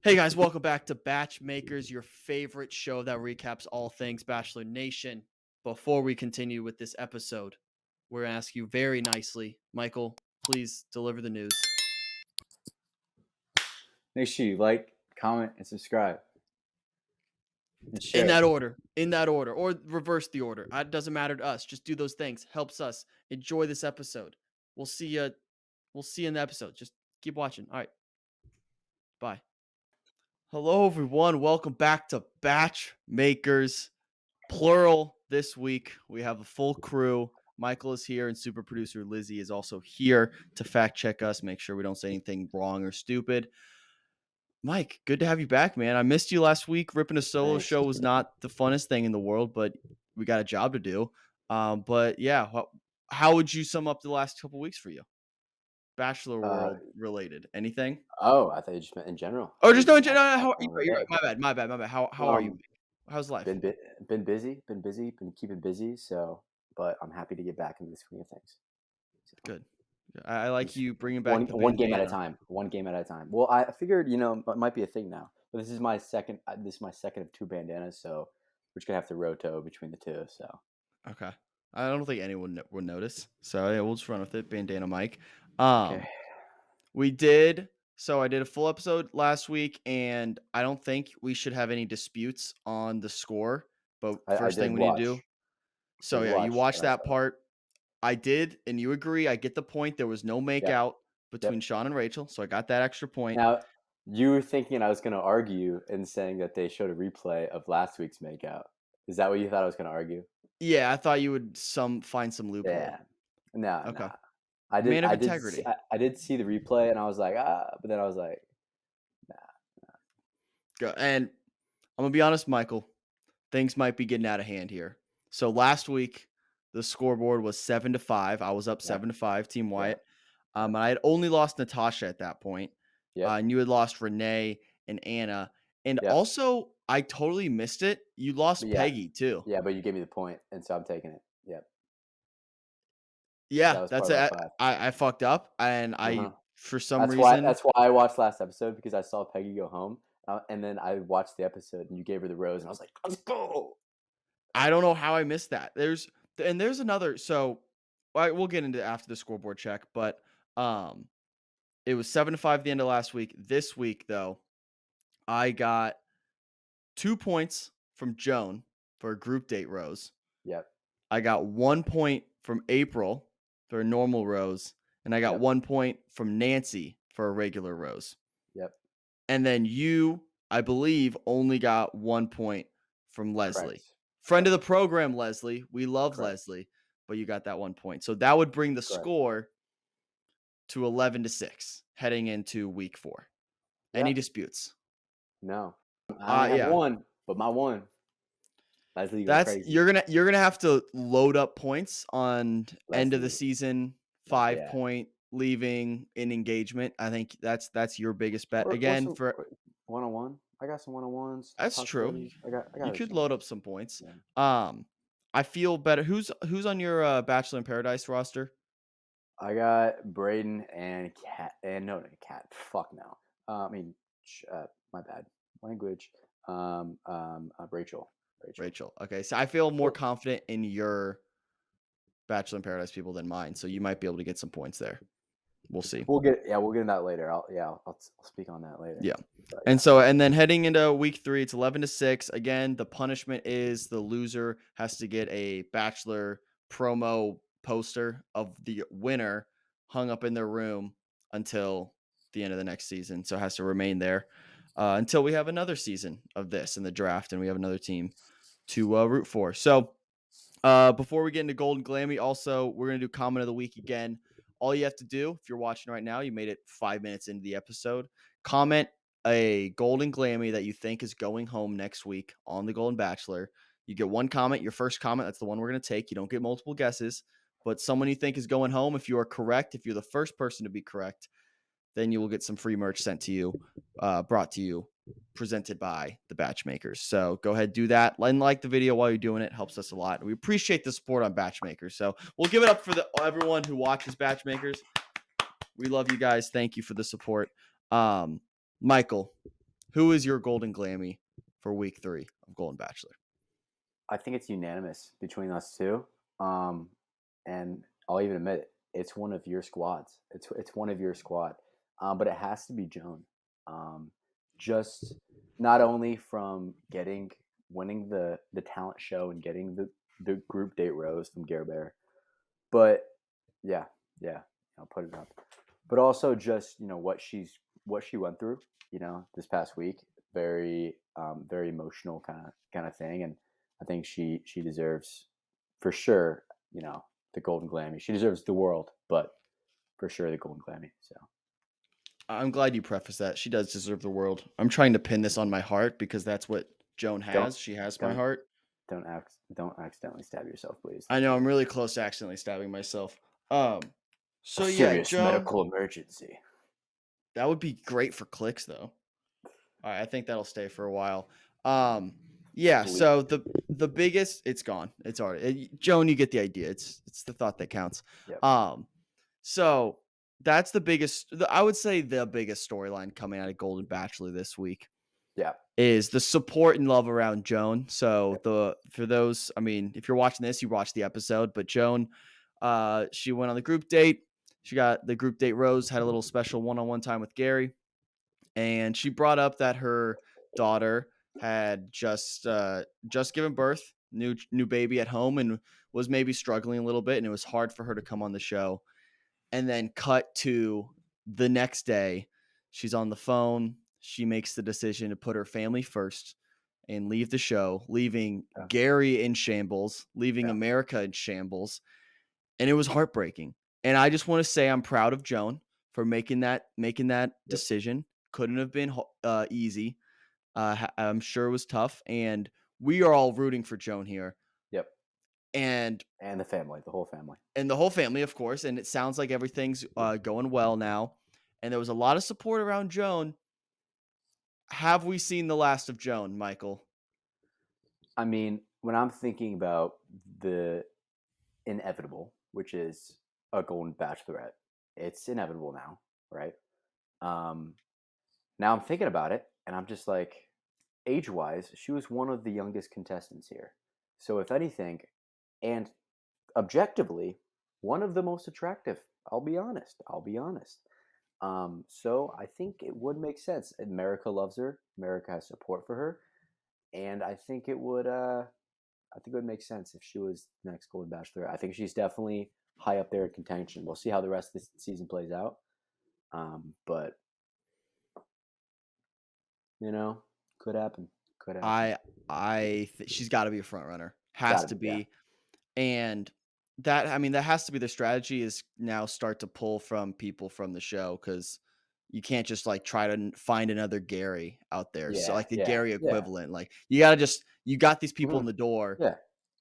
Hey guys, welcome back to BachMakers, your favorite show that recaps all things Bachelor Nation. Before we continue with this episode, we're going to ask you very nicely, Michael, please deliver the news. Make sure you like, comment, and subscribe. And share. In that order, or reverse the order. It doesn't matter to us. Just do those things. Helps us. Enjoy this episode. We'll see you in the episode. Just keep watching. All right. Bye. Hello, everyone. Welcome back to BachMakers, plural. This week, we have a full crew. Michael is here, and super producer Lizzie is also here to fact check us, make sure we don't say anything wrong or stupid. Mike, good to have you back, man. I missed you last week. Ripping a solo show was not the funnest thing in the world, but we got a job to do. But yeah, how would you sum up the last couple weeks for you? Bachelor world related. Anything? Oh, I thought you just meant in general. Oh, just no in general. You're right. My bad. How are you? How's life? Been busy, been keeping busy. So, but I'm happy to get back into the swing of things. So, good. I like you bringing back one game at a time. One game at a time. Well, I figured it might be a thing now. But this is my second. This is my second of two bandanas. So we're just gonna have to roto between the two. So okay. I don't think anyone would notice. So yeah, we'll just run with it. Bandana Mike. Okay. We did. So I did a full episode last week, and I don't think we should have any disputes on the score. But first thing we need to do. So yeah, you watched that part. I did, and you agree. I get the point. There was no make out between Sean and Rachel, so I got that extra point. Now, you were thinking I was going to argue and saying that they showed a replay of last week's makeout. Is that what you thought I was going to argue? Yeah, I thought you would find some loophole. Yeah. No. Okay. Nah. I did. Man of integrity. I did see the replay, and I was like, but then I was like, nah. And I'm gonna be honest, Michael. Things might be getting out of hand here. So last week, the scoreboard was 7-5. I was up 7-5, Team Wyatt. And I had only lost Natasha at that point. And you had lost Renee and Anna. And also, I totally missed it. You lost Peggy, too. Yeah, but you gave me the point, and so I'm taking it. Yep. Yeah, that's it. I fucked up, and for some reason... That's why I watched last episode, because I saw Peggy go home, and then I watched the episode, and you gave her the rose, and I was like, let's go! I don't know how I missed that. There's another... So, we'll get into after the scoreboard check, but it was 7-5 at the end of last week. This week, though, I got 2 points from Joan for a group date rose. Yep. I got 1 point from April for a normal rose, and I got 1 point from Nancy for a regular rose. Yep. And then you, I believe, only got 1 point from Leslie. Correct. Friend of the program, Leslie. We love Leslie, but you got that 1 point. So that would bring the score to 11-6 heading into week 4. Any disputes? No. I have one, but my one. Leslie, you're gonna have to load up points on end of the season, 5 point leaving in engagement. I think that's your biggest bet again for 1-on-1. I got some 1-on-1s. That's true. I got you could load up some points. Yeah. I feel better. Who's on your Bachelor in Paradise roster? I got Braden and Kat, and no, Kat. Fuck no. My bad. Language. Rachel. Okay, so I feel more confident in your Bachelor in Paradise people than mine, so you might be able to get some points there. We'll see. We'll get into that later. I'll speak on that later. Yeah. And then heading into week 3, it's 11-6. Again, the punishment is the loser has to get a Bachelor promo poster of the winner hung up in their room until the end of the next season. So it has to remain there until we have another season of this in the draft and we have another team to root for. So before we get into Golden Glammy, also, we're going to do comment of the week again. All you have to do, if you're watching right now, you made it 5 minutes into the episode, comment a Golden Glammy that you think is going home next week on the Golden Bachelor. You get one comment, your first comment, that's the one we're going to take. You don't get multiple guesses, but someone you think is going home. If you are correct, if you're the first person to be correct, then you will get some free merch sent to you, brought to you, presented by the BachMakers. So go ahead, do that. And like the video while you're doing it. Helps us a lot. We appreciate the support on BachMakers. So we'll give it up for everyone who watches BachMakers. We love you guys. Thank you for the support. Michael, Who is your Golden Glammy for week 3 of Golden Bachelor? I think it's unanimous between us two. And I'll even admit it. It's one of your squads. It's one of your squad. But it has to be Joan. Just not only from winning the talent show and getting the group date rose from Gerry, but yeah, yeah, I'll put it up. But also just what she went through, this past week. Very emotional kind of thing, and I think she deserves, for sure, the Golden Glammy. She deserves the world, but for sure the Golden Glammy. So I'm glad you prefaced that. She does deserve the world. I'm trying to pin this on my heart because that's what Joan don't has. She has my don't heart. don't accidentally stab yourself, please. I know I'm really close to accidentally stabbing myself. Um, A so yeah, serious Joan, medical emergency. that would be great for clicks though. All right, I think that'll stay for a while. Um, yeah. Bleep. So the biggest, it's gone. It's already Joan. You get the idea. It's the thought that counts. Yep. So that's the biggest. I would say the biggest storyline coming out of Golden Bachelor this week Yeah. is the support and love around Joan. So Yep. for those, I mean, if you're watching this, you watched the episode. But Joan, she went on the group date. She got the group date rose. Had a little special one-on-one time with Gerry, and she brought up that her daughter had just given birth, new baby at home, and was maybe struggling a little bit, and it was hard for her to come on the show. And then cut to the next day, she's on the phone. She makes the decision to put her family first and leave the show, leaving Yeah. Gerry in shambles, leaving Yeah. America in shambles, and it was heartbreaking. And I just want to say I'm proud of Joan for making that decision. Couldn't have been easy. I'm sure it was tough, and we are all rooting for Joan here. Yep. And And the family, the whole family. the whole family, of course. And it sounds like everything's going well now. And there was a lot of support around Joan. Have we seen the last of Joan, Michael? I mean, when I'm thinking about the inevitable, which is a Golden Bachelorette, it's inevitable now, right? Now I'm thinking about it, and I'm just like, age-wise, she was one of the youngest contestants here. So if anything, and objectively, one of the most attractive. I'll be honest. So I think it would make sense. America loves her. America has support for her, and I think it would. I think it would make sense if she was the next Golden Bachelor. I think she's definitely high up there in contention. We'll see how the rest of this season plays out. But could happen. Could happen. She's got to be a front runner. Has to be. Yeah. And that has to be the strategy, is now start to pull from people from the show, because you can't just like try to find another Gerry out there. So like the Gerry equivalent, like you got these people in the door. Yeah.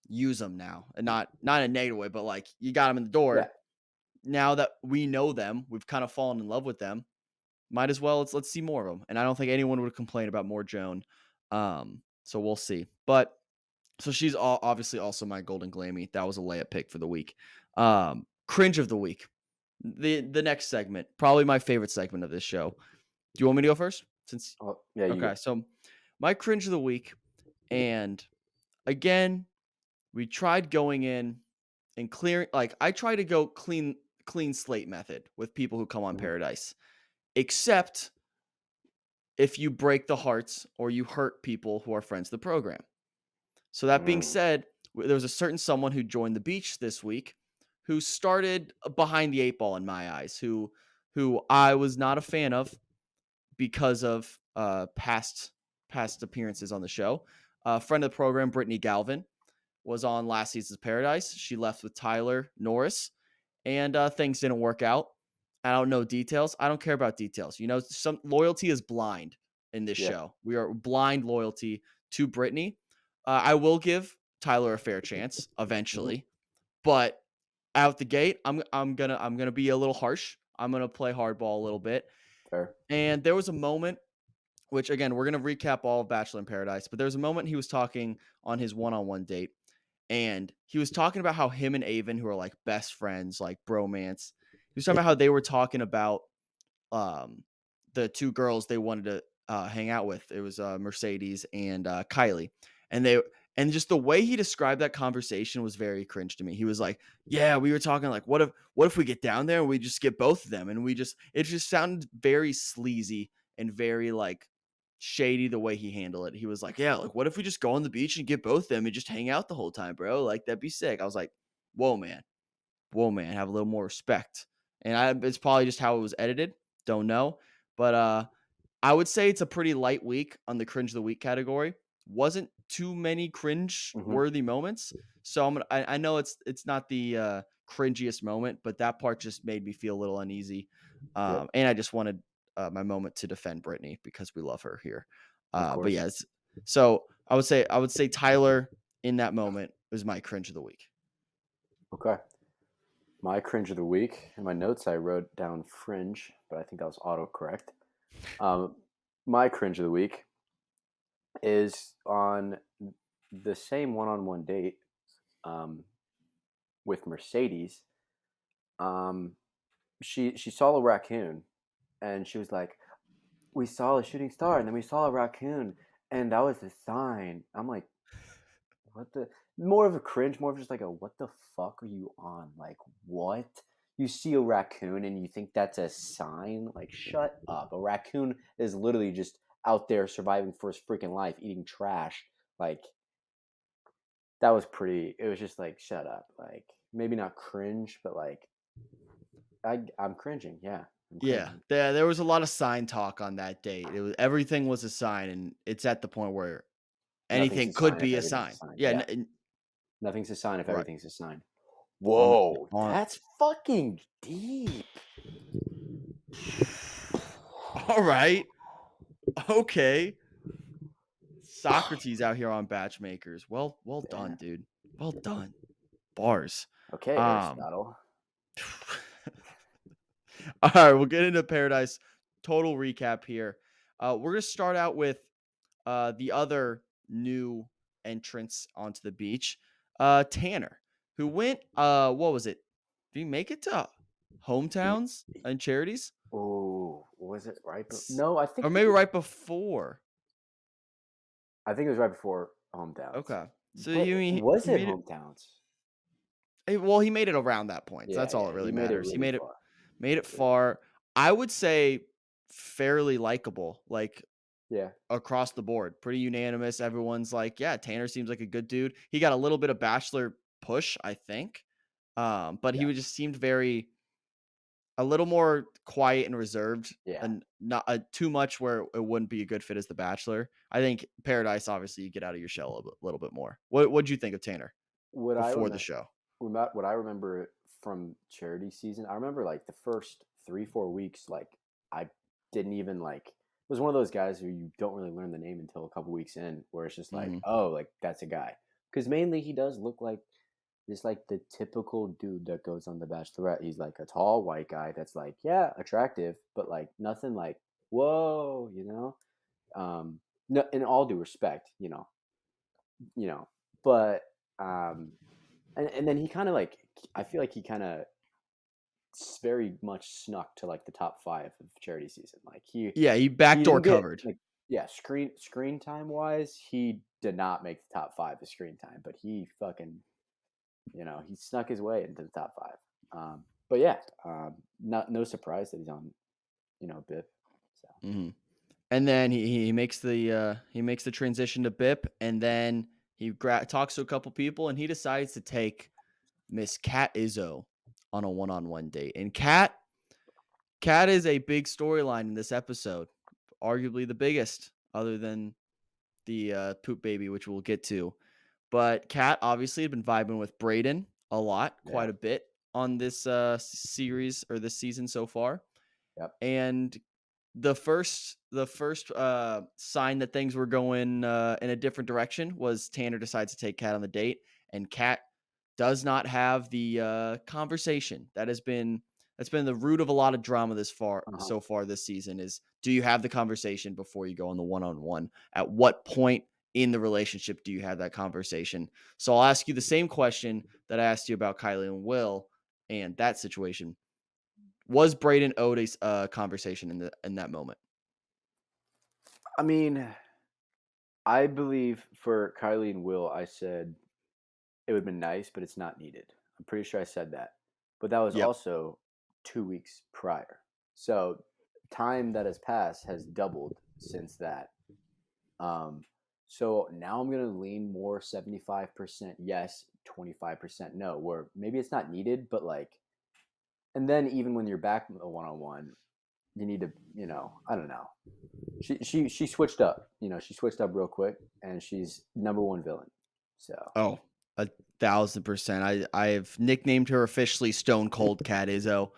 Use them now, and not in a negative way, but like you got them in the door. Yeah. Now that we know them, we've kind of fallen in love with them. Might as well let's see more of them. And I don't think anyone would complain about more Joan. So we'll see. But so she's obviously also my Golden Glammy. That was a layup pick for the week. Cringe of the week. The next segment, probably my favorite segment of this show. Do you want me to go first? Okay, so my cringe of the week, and again, we tried going in and clearing. Like I try to go clean slate method with people who come on Paradise, except if you break the hearts or you hurt people who are friends of the program. So that being said, there was a certain someone who joined the beach this week who started behind the 8 ball in my eyes, who I was not a fan of because of past appearances on the show. A friend of the program, Brittany Galvin, was on last season's Paradise. She left with Tyler Norris, and things didn't work out. I don't know details. I don't care about details. Some loyalty is blind in this show. We are blind loyalty to Brittany. I will give Tyler a fair chance eventually, but out the gate, I'm gonna be a little harsh. I'm gonna play hardball a little bit. Fair. And there was a moment, which again we're gonna recap all of Bachelor in Paradise, but there was a moment he was talking on his one-on-one date, and he was talking about how him and Avon, who are like best friends, like bromance, he was talking about how they were talking about the two girls they wanted to hang out with. It was Mercedes and Kylie, and they and just the way he described that conversation was very cringe to me. He was like, "Yeah, we were talking like, what if we get down there and we just get both of them?" And we just it just sounded very sleazy and very like shady the way he handled it. He was like, "Yeah, like what if we just go on the beach and get both of them and just hang out the whole time, bro? Like that'd be sick." I was like, "Whoa, man, whoa, man, have a little more respect." And it's probably just how it was edited. Don't know, but I would say it's a pretty light week on the cringe of the week category. Wasn't too many cringe Hmm. worthy moments. So I know it's not the cringiest moment, but that part just made me feel a little uneasy. Yep, And I just wanted my moment to defend Brittany because we love her here. of But course. yes, so I would say Tyler in that moment was my cringe of the week. Okay. My cringe of the week. In my notes, I wrote down fringe, but I think that was autocorrect. Um, my cringe of the week is on the same one-on-one date um, with Mercedes. Um, she saw a raccoon, and she was like, "We saw a shooting star, and then we saw a raccoon, and that was a sign." I'm like, "What the?" More of a cringe, more of just like a "What the fuck are you on?" Like, what? You see a raccoon and you think that's a sign? Like, shut up. A raccoon is literally just out there surviving for his freaking life, eating trash. Like, that was pretty. It was just like, shut up. Like, maybe not cringe, but like, I'm cringing. Yeah, I'm Yeah, cringing. there was a lot of sign talk on that date. Everything was a sign, and it's at the point where Nothing's anything a could sign if be a everything's a sign. sign. Yeah, Yeah, nothing's a sign if right. everything's a sign. On Whoa, on. that's fucking deep. All right. Okay. Socrates out here on BachMakers. Well done, Damn. dude. Well done. Bars. Okay, Um. Aristotle. All right, we'll get into Paradise. Total recap here. We're gonna start out with the other new entrance onto the beach, Tanner, who went. What was it? Did he make it to He, hometowns and charities? oh, was it right? S- No, Or maybe right before. I think it was right before hometowns. Okay. So But you mean was he it made it? hometowns? Well, he made it around that point. So Yeah, that's all that yeah, really he made it matters. He really made it far. made it Yeah, far. I would say fairly likable, like yeah, across the board. Pretty unanimous. Everyone's like, yeah, Tanner seems like a good dude. He got a little bit of bachelor push, I think. But he yeah, would just seemed very a little more quiet and reserved yeah. and not too much where it wouldn't be a good fit as the bachelor. I think Paradise, obviously, you get out of your shell little bit more. What'd you think of Tanner What I before the remember, show? what I remember from charity season, I remember like the first 3 4 weeks, like I didn't even like. It was one of those guys who you don't really learn the name until a couple weeks in, where it's just like, Hmm. oh, like that's a guy, because mainly he does look like just like the typical dude that goes on The Bachelorette. He's like a tall white guy that's like, yeah, attractive, but like nothing like, whoa, you know. No, in all due respect, you know, but um, and then he kind of like, I feel like he kind of very much snuck to like the top five of charity season. Like Yeah, he he backdoor didn't get covered. like, yeah, screen time wise, he did not make the top five of screen time, but he fucking, he snuck his way into the top five. But yeah, not no surprise that he's on, BIP. So Hmm. And then he makes the transition to BIP, and then he talks to a couple people, and he decides to take Miss Cat Izzo on a one-on-one date. And Cat is a big storyline in this episode, arguably the biggest, other than the poop baby, which we'll get to. But Cat obviously had been vibing with Brayden a lot, yeah, quite a bit on this series or this season so far. yep, And the first sign that things were going in a different direction was Tanner decides to take Kat on the date, and Kat does not have the conversation that's been the root of a lot of drama this far uh huh. so far this season. Is do you have the conversation before you go on the one-on-one? At what point in the relationship do you have that conversation? So I'll ask you the same question that I asked you about Kylie and Will and that situation. Was Brayden owed a conversation in that moment? I mean, I believe for Kylie and Will, I said it would have been nice, but it's not needed. I'm pretty sure I said that. But that was Yep. also 2 weeks prior. So time that has passed has doubled since that. Um, so now I'm gonna lean more 75% yes, 25% no, where maybe it's not needed, but like, and then even when you're back a one on one, you need to, I don't know. She switched up. She switched up real quick, and she's number one villain. So Oh, 1,000%. I have nicknamed her officially Stone Cold Cat Izzo.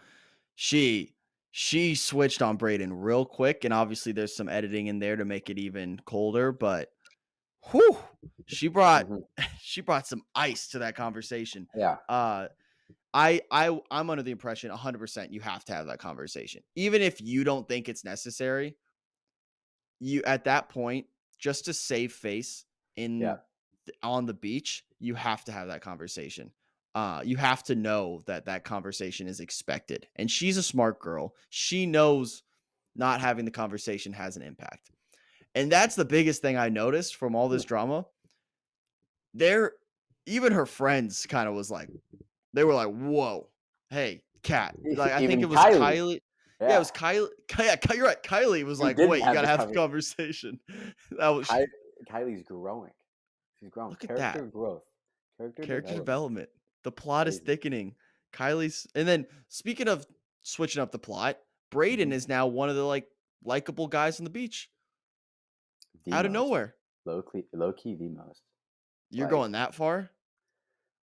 She she switched on Braden real quick, and obviously there's some editing in there to make it even colder, but whew, she brought mhm. she brought some ice to that conversation. Yeah, Uh I'm under the impression 100% you have to have that conversation. Even if you don't think it's necessary, you at that point, just to save face yeah, in on the beach, you have to have that conversation. You have to know that that conversation is expected. And she's a smart girl. She knows not having the conversation has an impact. And that's the biggest thing I noticed from all this mm, drama. There, even her friends kind of was like, they were like, "Whoa, hey, Cat." Like I think even it was Kylie. Kylie. Yeah, it Yeah, was Kylie. Yeah, you're right. Kylie was who like, didn't "Wait, you have gotta the have the conversation. conversation." That was Kylie's growing. She's growing. look at that. Character growth, character Character development. development. The plot is Crazy. thickening. Kylie's and then speaking of switching up the plot, Braden Hmm. is now one of the likable guys on the beach The out of most nowhere. low key, the most. You're Like, going that far?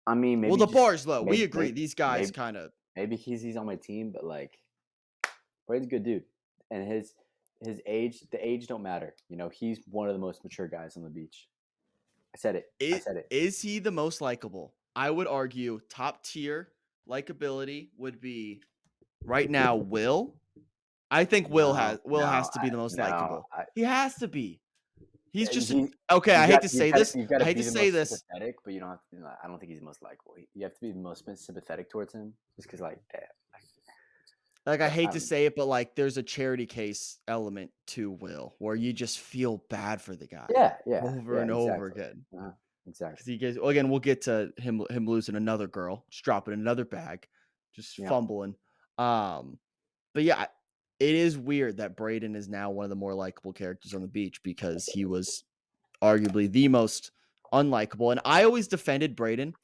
I mean, Well, the bar's low. We agree. maybe, These guys maybe, kind of maybe he's on my team, but like, Brady's a good dude, and his age, the age don't matter. He's one of the most mature guys on the beach. I said it. I it said it. is he the most likable? I would argue top tier likability would be right now Will. I think No, Will no, has to be the most no. likable. He has to be. He's just He, okay. I hate to you've say got this. you've got I to hate be to the say most this. sympathetic, but you don't have to. I don't think he's the most likable. You have to be the most sympathetic towards him, just because, like, damn, Like, I but I hate to don't know. say it, but, there's a charity case element to Will, where you just feel bad for the guy Yeah, yeah, over yeah, and over exactly, again. exactly. Because he gets well, again, we'll get to him losing another girl, just dropping another bag, just Yeah, fumbling. Um, but yeah, it is weird that Braden is now one of the more likable characters on the beach because he was arguably the most unlikable, and I always defended Braden.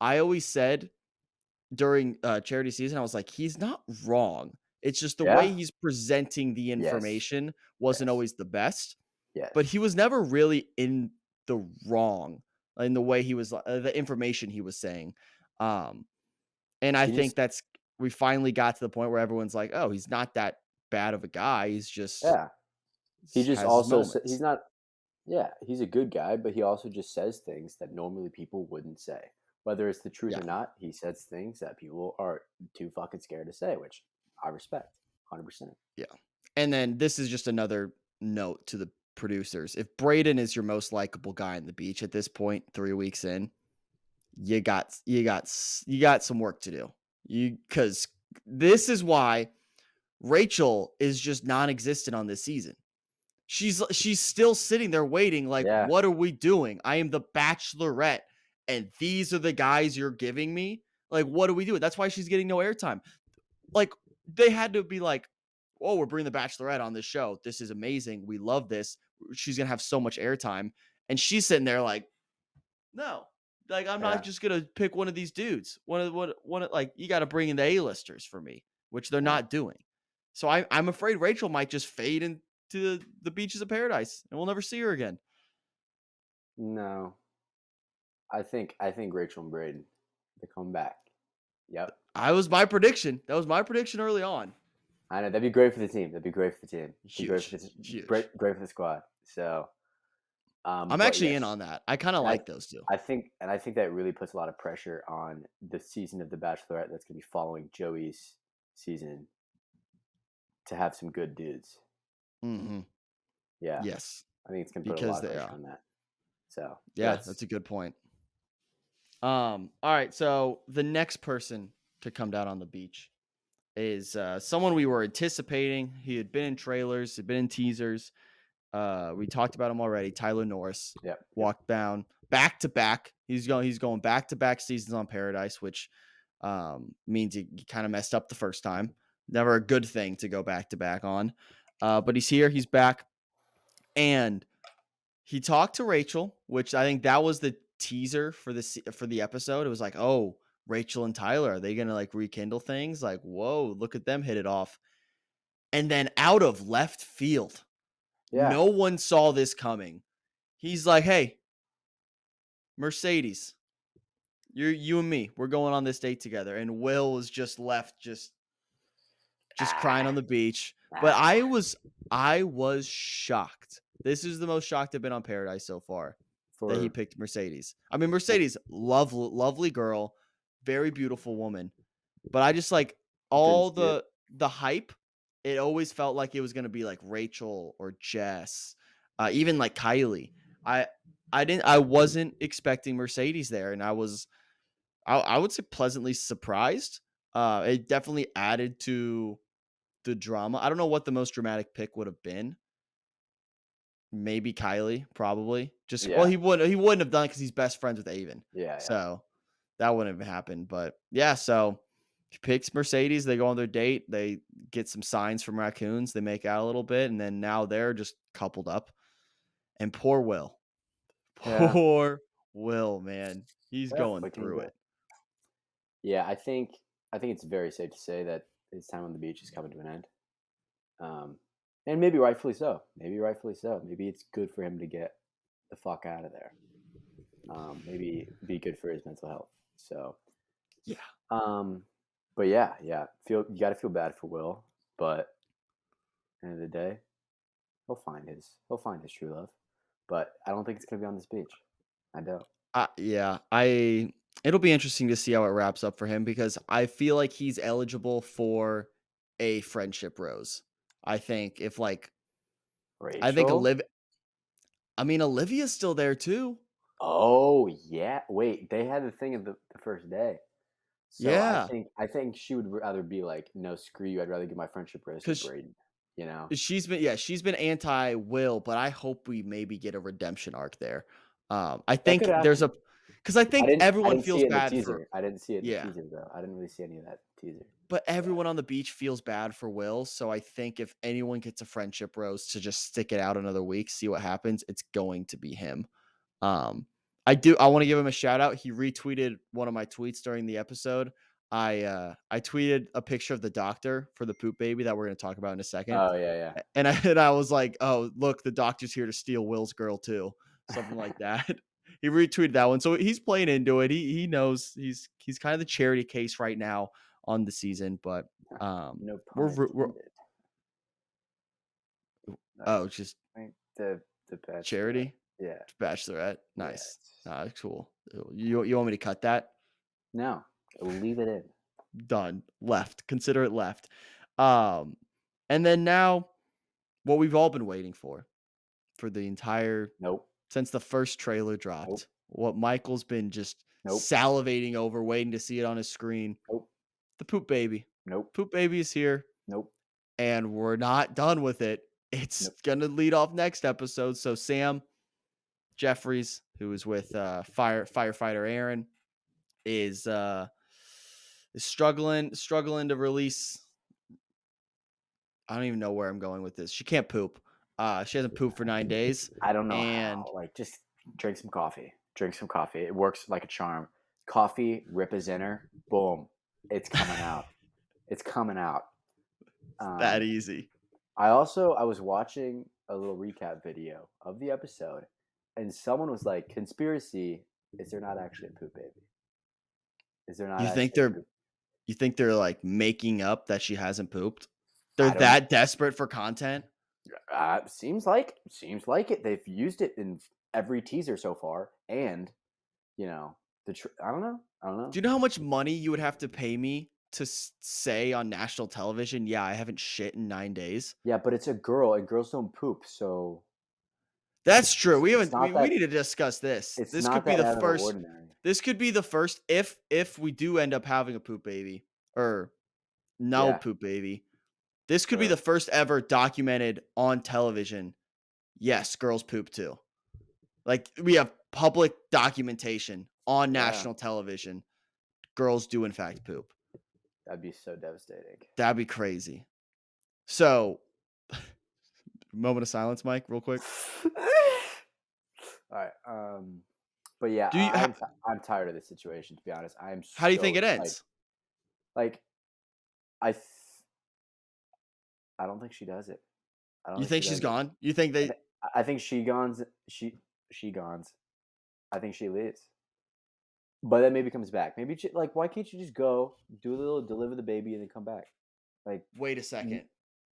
I always said during charity season, I was like, he's not wrong. It's just the way yeah, he's presenting the yes, information wasn't yes, always the best, but yes. he was never really in the wrong in the way he was the information he was saying. Um, and I He think just, that's we finally got to the point where everyone's like, oh, he's not that bad of a guy. He's just yeah. He just has his also he's moments. not. Yeah, he's a good guy, but he also just says things that normally people wouldn't say. Whether it's the truth Yeah. or not, he says things that people are too fucking scared to say, which I respect, 100%. Yeah. And then this is just another note to the producers. If Braden is your most likable guy on the beach at this point, 3 weeks in, you got some work to do. You because this is why Rachel is just non-existent on this season. She's still sitting there waiting, like, Yeah, what are we doing? I am the bachelorette, and these are the guys you're giving me. Like, what are we doing? That's why she's getting no airtime. Like, they had to be like, oh, we're bringing the bachelorette on this show. This is amazing. We love this. She's gonna have so much airtime. And she's sitting there like, no, like I'm not yeah, just gonna pick one of these dudes. One of like you got to bring in the A-listers for me, which they're yeah. not doing. So I'm afraid Rachel might just fade into the beaches of paradise, and we'll never see her again. No, I think Rachel and Braden, they come back. Yep, I was my prediction. That was my prediction early on. I know that'd be great for the team. That'd be great for the team. Be great for Huge, huge. great for the squad. So, I'm but actually in yes, on that. I kind of and like those two. I think that really puts a lot of pressure on the season of The Bachelorette that's going to be following Joey's season to have some good dudes. Hmm. Yeah, Yes, I think it's going to put a because lot of they pressure are. on that. So Yeah, that's a good point. All right, so the next person to come down on the beach is someone we were anticipating. He had been in trailers, had been in teasers. We talked about him already. Tyler Norris Yep. Yep. walked down back to back. He's going back to back seasons on Paradise, which means he kind of messed up the first time. Never a good thing to go back to back on. But he's here. He's back, and he talked to Rachel, which I think that was the teaser for the episode. It was like, oh, Rachel and Tyler, are they gonna like rekindle things? Like, whoa, look at them hit it off. And then out of left field, Yeah. no one saw this coming. He's like, hey, Mercedes, you and me, we're going on this date together. And Will was just left just crying on Ah, the beach. But ah, I was shocked. This is the most shocked I've been on Paradise so far that he for picked Mercedes. I mean, Mercedes, lovely girl, very beautiful woman. But I just like didn't all see it. the hype. It always felt like it was gonna be like Rachel or Jess, even like Kylie. I I wasn't expecting Mercedes there, and I would say pleasantly surprised. It definitely added to the drama. I don't know what the most dramatic pick would have been. Maybe Kylie, probably. Just well, Yeah. he wouldn't have done it because he's best friends with Avon. Yeah. Yeah. So that wouldn't have happened. But yeah, so he picks Mercedes. They go on their date. They get some signs from raccoons. They make out a little bit, and then now they're just coupled up. And poor Will, Yeah. poor Will, man, he's Yeah. going What can you through do? it. Yeah. I think it's very safe to say that his time on the beach is coming to an end. Um, and maybe rightfully so. Maybe rightfully so. Maybe it's good for him to get the fuck out of there. Maybe be good for his mental health. So, Yeah, um, but yeah, you got to feel bad for Will, but at the end of the day, he'll find his true love. But I don't think it's gonna be on this beach. I don't. yeah. It'll be interesting to see how it wraps up for him because I feel like he's eligible for a friendship rose. I think if like I think Rachel. I mean Olivia's still there too. Oh yeah. Wait, they had the thing of the first day. So I Yeah, think I think she would rather be like, no, screw you. I'd rather give my friendship rose to because Braden. You know, she's been anti Will, but I hope we maybe get a redemption arc there. I that could think there's happen. a because I I think didn't I everyone didn't see feels it in the bad for teaser. I didn't see it in the yeah, teaser though. I didn't really see any of that teaser. but Yeah. everyone on the beach feels bad for Will. So I think if anyone gets a friendship rose to just stick it out another week, see what happens, it's going to be him. Um, I want to give him a shout out. He retweeted one of my tweets during the episode. I tweeted a picture of the doctor for the poop baby that we're going to talk about in a second. Oh yeah, And I was like, "Oh, look, the doctor's here to steal Will's girl too." Something yeah. like that. He retweeted that one. So he's playing into it. He knows he's kind of the charity case right now on the season, but No pun we're intended. Like, oh, just like the bachelor. charity Yeah, bachelorette. yeah. Nice. That's cool. You want me to cut that? No, leave it in. Done. Left. Consider it left. Um, and then now what we've all been waiting for the entire Nope, since the first trailer nope, dropped. What Michael's been just nope, salivating over, waiting to see it on his screen. nope, The poop baby. nope, Poop baby is here, nope, and we're not done with it. It's nope. gonna lead off next episode. So Sam Jeffries, who is with firefighter Aaron, is struggling to release. I don't even know where I'm going with this. She can't poop. She hasn't pooped for 9 days, I don't know and how. Like, just drink some coffee. Drink some coffee. It works like a charm. Coffee, rip a zinner, boom, it's coming out. It's coming out. that Um, easy. I was watching a little recap video of the episode, and someone was like, "Conspiracy: Is there not actually a poop baby? Is there not You think actually a they're poop?" you think they're like making up that she hasn't pooped? They're I don't. that desperate for content? Seems like it. They've used it in every teaser so far, and you know I don't know. I don't Do know. you know how much money you would have to pay me to say on national television, "Yeah, I haven't shit in 9 days"? Yeah, but it's a girl, and girls don't poop, so That's true. it's We it's haven't not we that need to discuss this. it's not that out of the ordinary. This could be the first if we do end up having a poop baby or no Yeah, poop baby. This could be the sure. first ever documented on television Yes, girls poop too. Like, we have public documentation on Yeah, national television. Girls do in fact poop. that'd be so devastating. That'd be crazy. So, moment of silence, Mike, real quick. All right. But yeah, Do you I'm tired of this situation. To be honest, I'm how do you think so it like ends? like I th- I don't think she does it. I don't You think think she she's does it. gone? You think I, they th- I think she gons. I think she leaves. But then maybe comes back. Maybe like why can't you just go do a little deliver the baby and then come back? Like wait a n- second.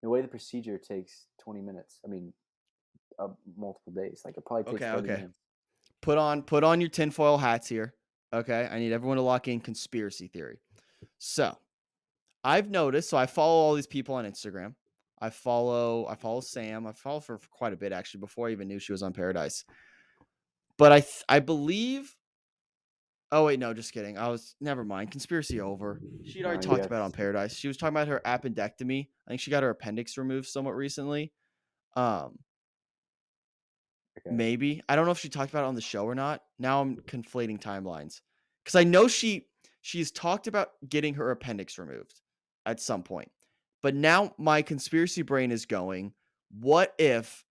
the way the procedure takes 20 minutes. I mean, multiple days. Like it probably takes Okay, 30 okay. minutes. Put on your tinfoil hats here. Okay. I need everyone to lock in conspiracy theory. So I've noticed, so I follow all these people on Instagram. I follow Sam. I follow her for quite a bit actually before I even knew she was on Paradise. But I believe. Oh wait, no, just kidding. I was never mind. Conspiracy over. She'd already No, you talked got about it on Paradise. She was talking about her appendectomy. I think she got her appendix removed somewhat recently. Um, okay. Maybe. I don't know if she talked about it on the show or not. Now I'm conflating timelines. Cuz I know she's talked about getting her appendix removed at some point. But now my conspiracy brain is going, what if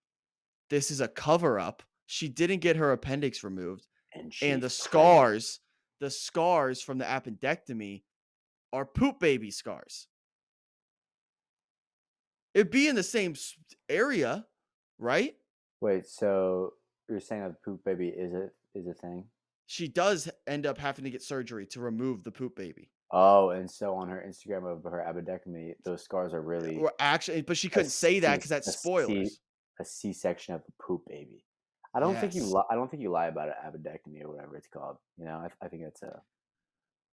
this is a cover up? She didn't get her appendix removed And and she's pregnant. the scars from the appendectomy are poop baby scars. It'd be in the same area, right? Wait, so you're saying that the poop baby is a thing? She does end up having to get surgery to remove the poop baby. Oh, and so on her Instagram of her appendectomy, those scars are really Or actually, but she a couldn't say that C because that's a C spoilers. a C-section of a poop baby. Yes. I don't think you lie about an appendectomy or whatever it's called. You know, I think it's a.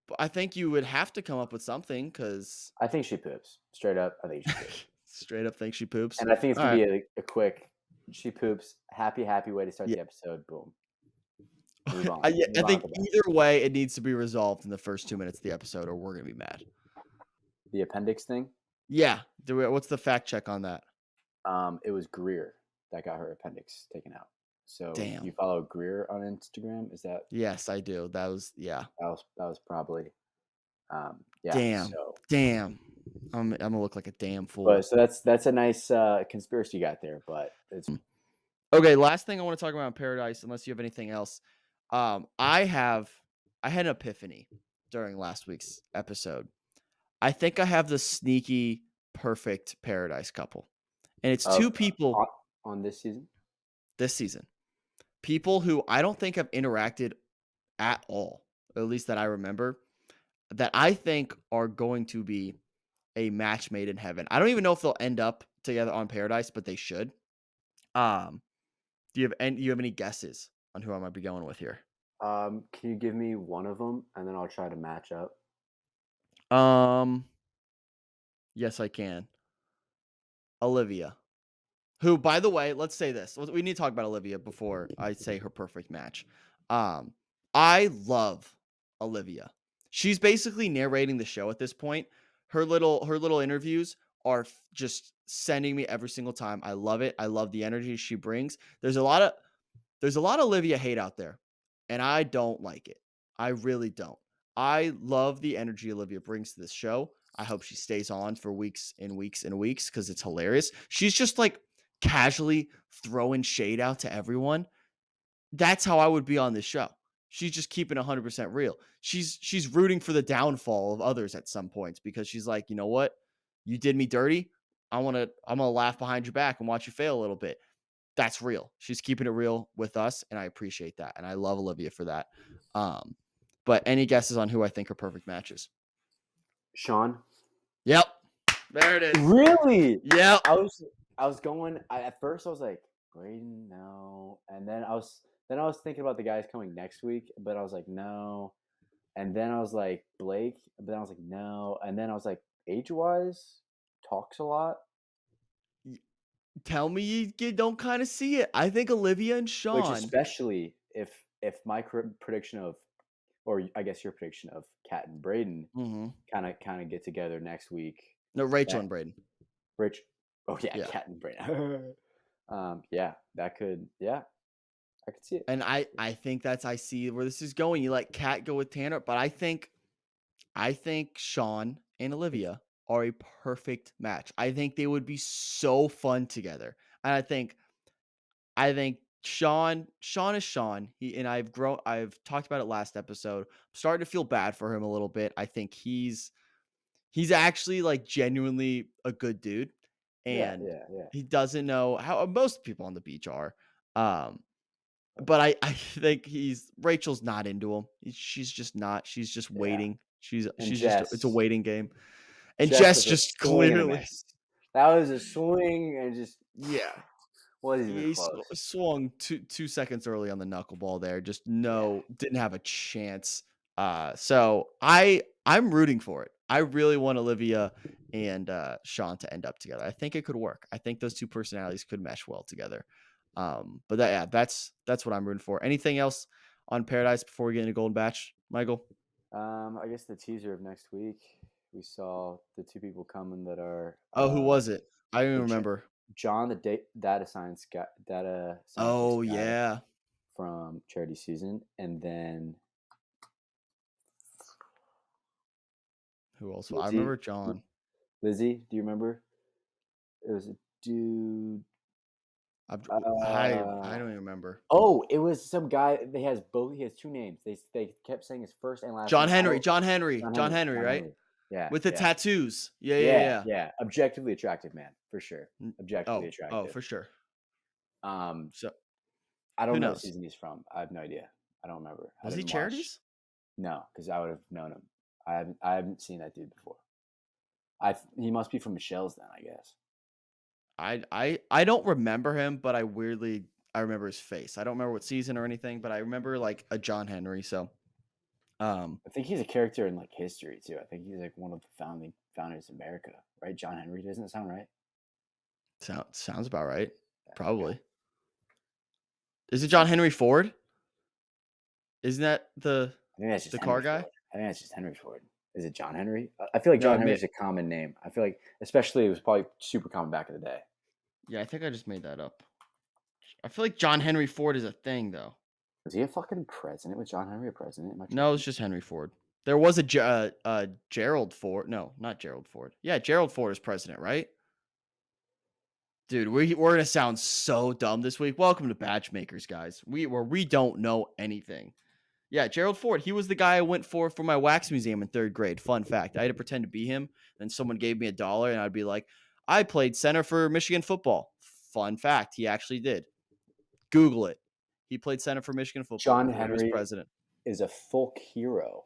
But I think you would have to come up with something because I think she poops. Straight up, I think she poops. straight up think she poops. And I think it's All gonna right. be a quick. She poops. Happy way to start Yeah. the episode. Boom. Move on. Yeah, I Move on think to that. either way, it needs to be resolved in the first 2 minutes of the episode, or we're gonna be mad. The appendix thing. Yeah. What's the fact check on that? It was Greer that got her appendix taken out. So you Damn. follow Greer on Instagram? Is Yes, I do. Yeah. that was probably yeah. Damn. So Damn. I'm gonna look like a damn but fool. so that's a nice conspiracy you got there, but it's Okay, last thing I want to talk about in Paradise, unless you have anything else. I had an epiphany during last week's episode. I think I have the sneaky perfect Paradise couple. And it's of two people on this season. this season. People who I don't think have interacted at all, at least that I remember, that I think are going to be a match made in heaven. I don't even know if they'll end up together on Paradise, but they should. Um, do you have any guesses on who I might be going with here? Can you give me one of them and then I'll try to match up? Um, yes, I can. Olivia. Who, by the way, let's say this. We need to talk about Olivia before I say her perfect match. Um, I love Olivia. She's basically narrating the show at this point. Her little interviews are just sending me every single time. I love it. I love the energy she brings. There's a lot of Olivia hate out there, and I don't like it. I really don't. I love the energy Olivia brings to this show. I hope she stays on for weeks and weeks and weeks because it's hilarious. She's just like casually throwing shade out to everyone. That's how I would be on this show. She's just keeping 100% real. She's rooting for the downfall of others at some points because she's like, you know what, you did me dirty. I'm gonna laugh behind your back and watch you fail a little bit. That's real. She's keeping it real with us, and I appreciate that. And I love Olivia for that. Um, but any guesses on who I think are perfect matches? Sean? Yep. There it is. Really? Yep. I was going at first I was like, Braden, no. And then I was thinking about the guys coming next week, but I was like, no. And then I was like, Blake, but then I was like, no. And then I was like, age wise, talks a lot. Tell me you don't kind of see it. I think Olivia and Which Sean. especially if my prediction of, or I guess your prediction of Kat and Braden Mm-hmm. kind of get together next week. No, Rachel That and Braden. Rich, oh yeah, Yeah. Kat and Braden. Yeah, that could. Yeah, I could see it. And I think I see where this is going. You let Kat go with Tanner, but I think Sean and Olivia are a perfect match. I think they would be so fun together. And I think Sean is Sean. I've talked about it last episode. I'm starting to feel bad for him a little bit. I think he's actually like genuinely a good dude, Yeah, and yeah, yeah, he doesn't know how most people on the beach are. Um, but I think Rachel's not into him. She's just not. She's just yeah. waiting. She's And she's just it's a Jess, waiting game. And Jess Jess was a just swing and a clearly, miss. That was a swing and just yeah, wasn't even he close. swung 2 seconds early on the knuckleball there. Just Yeah. didn't have a chance. So I'm rooting for it. I really want Olivia and Sean to end up together. I think it could work. I think those two personalities could mesh well together. But that's what I'm rooting for. Anything else on Paradise before we get into Golden Batch, Michael? I guess the teaser of next week, we saw the two people coming that are Oh, who was it? I don't even the remember. John, the data scientist Oh guy yeah. from Charity Season, and then Who else? I Lizzie. remember John. Lizzie, do you remember? It was a dude. I don't even remember. Oh, it was some guy. He has both. He has two names. They kept saying his first and last John name. Henry. John Henry. John John Henry. Henry, John right? Henry. Yeah, With the yeah, tattoos. Yeah, yeah, yeah, yeah. yeah. Objectively attractive man, for sure. N- Objectively oh, attractive. for sure. Um, So I who don't know what knows? season he's from. I have no idea. I don't remember. I Was he didn't watch. charities? No, because I would have known him. I haven't seen that dude before. He must be from Michelle's then, I guess. I don't remember him, but I remember his face. I don't remember what season or anything, but I remember like a John Henry. So I think he's a character in like history too. I think he's like one of the founders of America, right? John Henry, doesn't it sound right? sounds about right. Yeah, okay. Probably. Is it John Henry Ford? Isn't that I think that's just the Henry car guy? Ford. I think that's just Henry Ford. Is it John Henry? I feel like No, John Henry is a common name. I feel like, especially, it was probably super common back in the day. yeah, I think I just made that up. I feel like John Henry Ford is a thing though. Was he a fucking president? Was John Henry a president? Am I No, tripping? it's just Henry Ford. There was a Gerald Ford. No, not Gerald Ford. Yeah, Gerald Ford is president, right? Dude, we're gonna sound so dumb this week. Welcome to BachMakers, guys. We don't know anything. Yeah, Gerald Ford. He was the guy I went for my wax museum in third grade. Fun fact: I had to pretend to be him. Then someone gave me $1, and I'd be like, "I played center for Michigan football." Fun fact: he actually did. Google it. He played center for Michigan football John before he was Henry president. is a folk hero.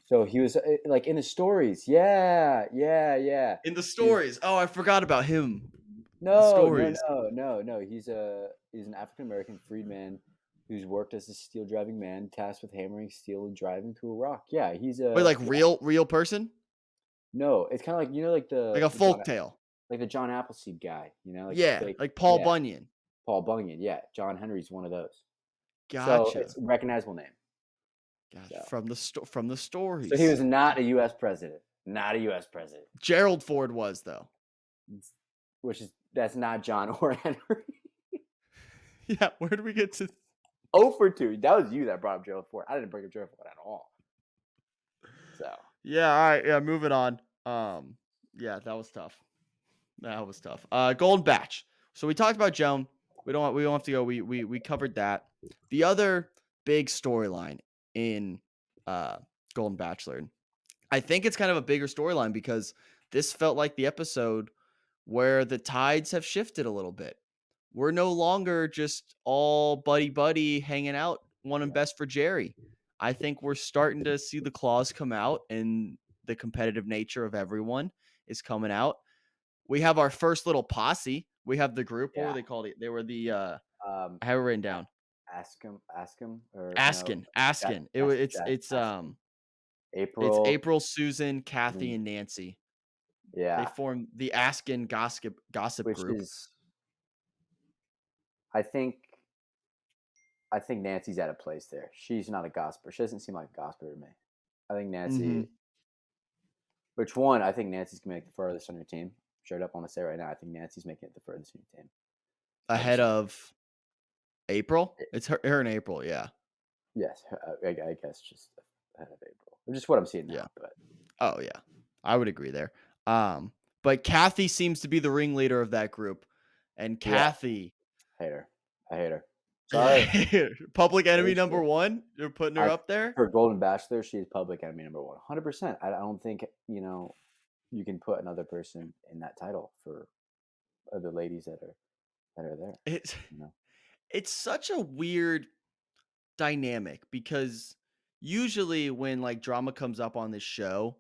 So he was like in the stories. Yeah, yeah, yeah. In the He's stories. Oh, I forgot about him. The no, no, stories. no, no, no. He's an African American freedman who's worked as a steel driving man, tasked with hammering steel and driving to a rock. Yeah, he's Wait, a like real person? no. It's kind of like like Like a folk tale. the John Appleseed guy. Like the Yeah, fake. like Paul Yeah, Bunyan. Paul Bunyan. Yeah, John Henry's one of those. So Gotcha. it's a recognizable name. Gotcha. So From the so he stories. was not a U.S. president. Not a U.S. president. Gerald Ford was though. Which is that's not John or Henry. Yeah, where did we get to? Oh for 2. That was you that brought up Gerald Ford. I didn't bring up Gerald Ford at all. So Yeah, all right, yeah, moving on. Yeah, that was tough. That was tough. Golden Batch. So we talked about Joan. We don't have to go. We covered that. The other big storyline in Golden Bachelor. I think it's kind of a bigger storyline because this felt like the episode where the tides have shifted a little bit. We're no longer just all buddy buddy hanging out, wanting yeah, best for Gerry. I think we're starting to see the claws come out and the competitive nature of everyone is coming out. We have our first little posse. We have the group. What were yeah. they called? They were the Um, I have it written down. ask him, or no? Askin. It's April. April, Susan, Kathy, mm, and Nancy. They Yeah, formed the Askin gossip which group. is I think I think Nancy's at a place there. She's not a gossiper. She doesn't seem like a gossiper to me. I think Mm-hmm. Nancy. Which one? I think Nancy's gonna make the furthest on your team. straight up want to say right now, I think Nancy's making it the furthest in your team. Ahead Personally. of April? It- It's her in April, yeah. yes, I guess just ahead of April. Just what I'm seeing Yeah. now, but Oh, yeah. I would agree there. But Kathy seems to be the ringleader of that group. And yeah, Kathy, hate her. I hate her. Sorry. public enemy Hate number her. 1? You're putting her I up there? For Golden Bachelor, she's public enemy number one, 100%. I don't think you can put another person in that title for the ladies that are there. It's You know, it's such a weird dynamic because usually when like drama comes up on this show,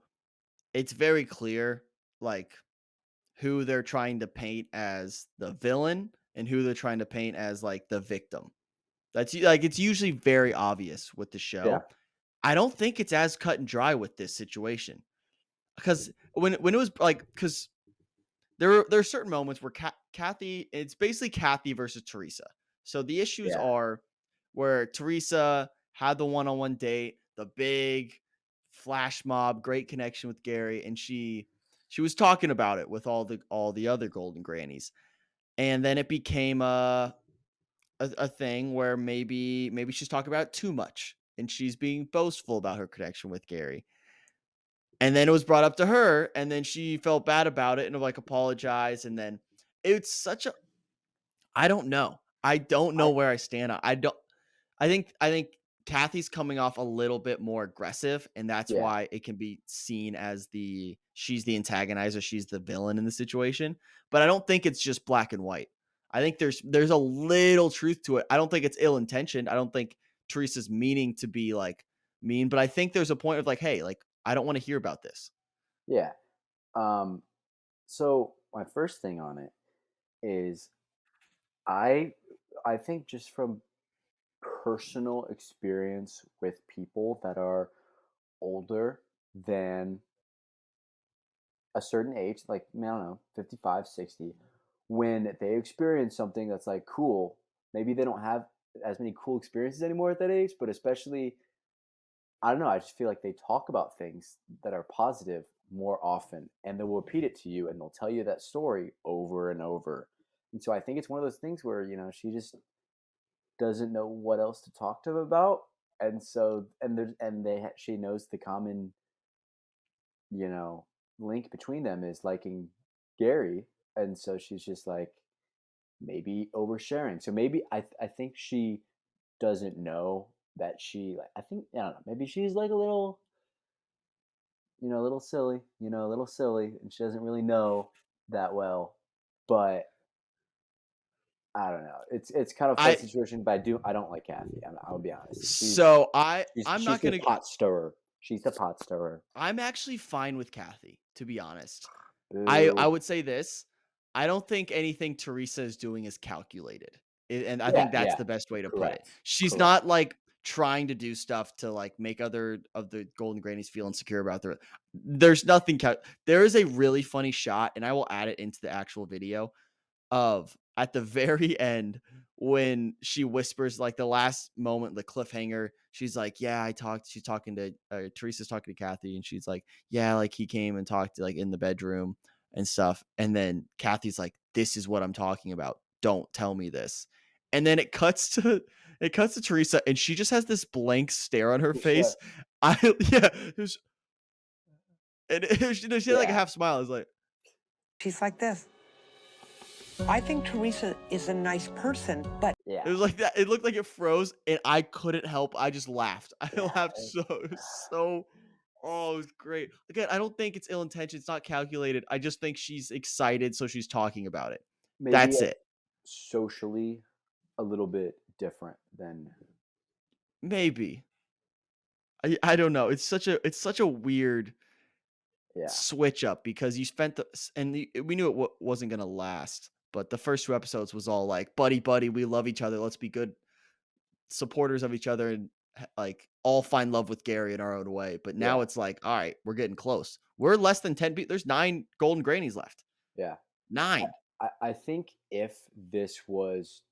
it's very clear like who they're trying to paint as the villain and who they're trying to paint as like the victim. Like it's usually very obvious with the yeah, show. I don't think it's as cut and dry with this situation because when it was like because there are certain moments where Kathy, it's basically Kathy versus Theresa. So the issues yeah, are where Theresa had the one-on-one date, the big flash mob, great connection with Gerry, and she was talking about it with all the other Golden Grannies, and then it became a thing where maybe she's talking about it too much, and she's being boastful about her connection with Gerry. And then it was brought up to her, and then she felt bad about it and like apologized. And then it's such a I don't know. I don't I know where I stand on. I think Kathy's coming off a little bit more aggressive, and that's yeah, why it can be seen as she's the antagonizer, she's the villain in the situation. But I don't think it's just black and white. I think there's a little truth to it. I don't think it's ill intentioned. I don't think Teresa's meaning to be like mean, but I think there's a point of like, hey, like I don't want to hear about this. yeah. Um, so my first thing on it is I I think just from personal experience with people that are older than a certain age, like I don't know, 55, 60, when they experience something that's like cool, maybe they don't have as many cool experiences anymore at that age, but especially I don't know, I just feel like they talk about things that are positive more often and they'll repeat it to you and they'll tell you that story over and over. And so I think it's one of those things where, she just doesn't know what else to talk to them about. And so she knows the common, you know, link between them is liking Gerry, and so she's just like maybe oversharing. So maybe I think she doesn't know that I think I don't know, maybe she's like a little, a little silly, a little silly, and she doesn't really know that well. But I don't know. It's kind of a funny I situation, but I don't like Kathy. I'll be honest. so I I'm She's not the gonna pot stirrer. She's the pot stirrer. I'm actually fine with Kathy, to be honest. I Boo. would say this. I don't think anything Teresa is doing is calculated. And I Yeah, think that's yeah. the best way to put it. Correct. She's Correct. not like trying to do stuff to like make other of the Golden Grannies feel insecure about there's nothing there is a really funny shot, and I will add it into the actual video of at the very end when she whispers like the last moment, the cliffhanger. She's like, "Yeah, I talked." She's talking to Teresa's talking to Kathy, and she's like, "Yeah, like he came and talked like in the bedroom and stuff." And then Kathy's like, "This is what I'm talking about. Don't tell me this." And then it cuts to Teresa, and she just has this blank stare on her Yeah. face. I yeah, she had like a Yeah. half smile. It's like She's like this. I think Teresa is a nice person, but it Yeah. was like that. It looked like it froze, and I couldn't help. I just laughed. I Yeah. laughed so. Oh, it was great. Again, I don't think it's ill intentioned. It's not calculated. I just think she's excited, so she's talking about it. Maybe That's it. socially a little bit different than Maybe. I don't know. It's such a weird yeah. switch up because you spent we knew it wasn't gonna last. But the first two episodes was all like buddy buddy. We love each other. Let's be good supporters of each other and like all find love with Gerry in our own way. But now Yeah. it's like, all right, we're getting close. We're less than 10 people. There's 9 Golden Grannies left. Yeah. I 9. I think if this was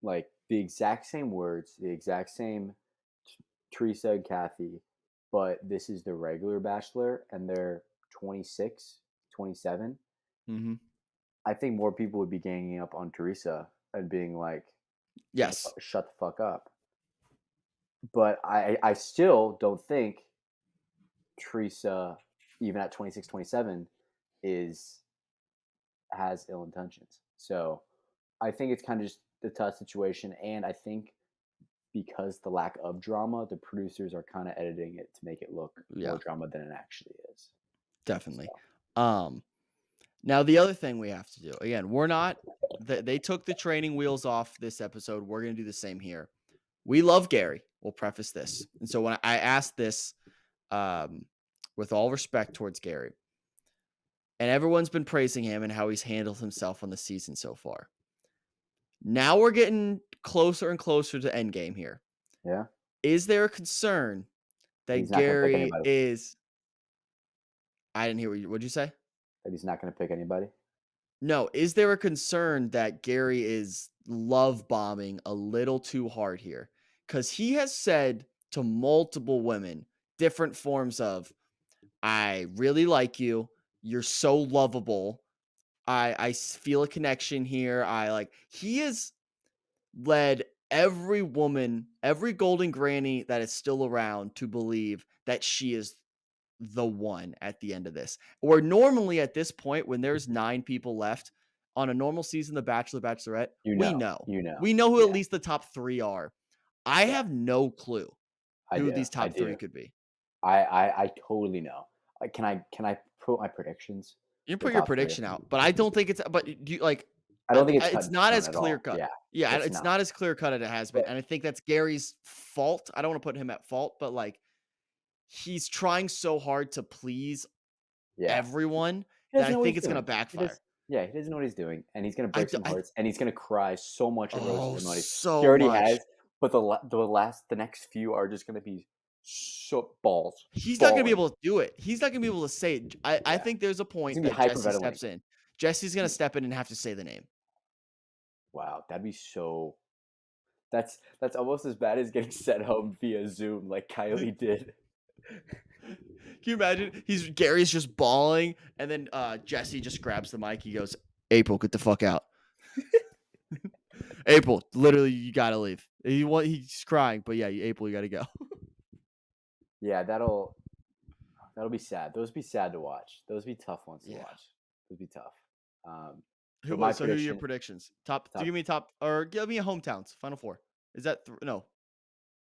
like the exact same words, the exact same Teresa and Kathy, but this is the regular Bachelor and they're 26, 27. Mm-hmm. I think more people would be ganging up on Theresa and being like, Yes. shut the fuck up. But I still don't think Theresa, even at 26, 27, has ill intentions. So I think it's kind of just a tough situation. And I think because the lack of drama, the producers are kind of editing it to make it look more Yeah, drama than it actually is. definitely. So Now the other thing we have to do, again, we're not they took the training wheels off this episode. We're gonna do the same here. We love Gerry. We'll preface this. And so when I asked this, um, with all respect towards Gerry, and everyone's been praising him and how he's handled himself on the season so far. Now we're getting closer and closer to endgame here. yeah, Is there a concern he's that not going to pick Gerry anybody. is? I didn't hear what'd you say? That he's not going to pick anybody. No, is there a concern that Gerry is love bombing a little too hard here? Because he has said to multiple women different forms of, I really like you. You're so lovable. I feel a connection here. He has led every woman, every golden granny that is still around to believe that she is the one at the end of this. Or normally at this point, when there's 9 people left on a normal season, The Bachelor, Bachelorette, we know. We know who at Yeah, least the top 3 are. I yeah, have no clue I who do. these I top 3 do. could be. I totally know. Can I put my predictions? You can The put your top three. prediction out, but I don't think it's. But do you like? I don't think it's cut It's and not done as at clear all. cut. Yeah, Yeah, it's it's not. not as clear cut as it has been, But and I think that's Gary's fault. I don't want to put him at fault, but like he's trying so hard to please yeah, everyone he that doesn't I know what think he's it's gonna doing. backfire. Yeah, he doesn't know what he's doing, and he's gonna I, break d- some I hearts, and he's gonna cry so much at rose oh ceremony. He so already much. has, but the next few are just gonna be so He's not gonna be balling. able to do it. He's not gonna be able to say it. I Yeah, think there's a he's point gonna be that Jesse hyperventilating. steps in. Jesse's gonna step in and have to say the name. Wow, that'd be so. That's almost as bad as getting sent home via Zoom, like Kylie did. Can you imagine? Gary's just bawling, and then Jesse just grabs the mic. He goes, "April, get the fuck out." April, literally, you gotta leave. He's crying, but yeah, April, you gotta go. Yeah, that'll be sad. Those be sad to watch. Those be tough ones to Yeah. watch. Those be tough. Um, Who? but my So who are your prediction, predictions? Top. top Give me top, or give me a hometowns. Final 4. Is that no?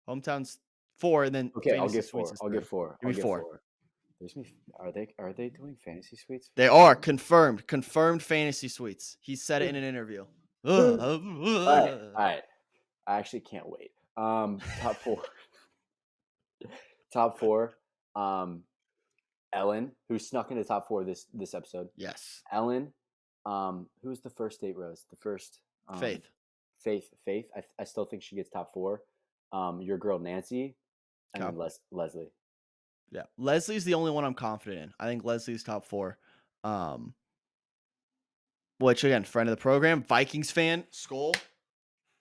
Hometowns 4, and then Okay, I'll fantasy get suites 4. is I'll 3. get 4. Give I'll me get 4. 4. Are they doing fantasy suites They for are June? confirmed fantasy suites. He said it in an interview. All right, all right. I actually can't wait. Top 4. Top 4. Ellen, who snuck into top 4 this episode. Yes. Ellen, who was the first date rose? The first Faith. Faith. I still think she gets top 4. Your girl Nancy, and Okay. then Leslie. Yeah. Leslie's the only one I'm confident in. I think Leslie's top 4. Which again, friend of the program, Vikings fan, Skull.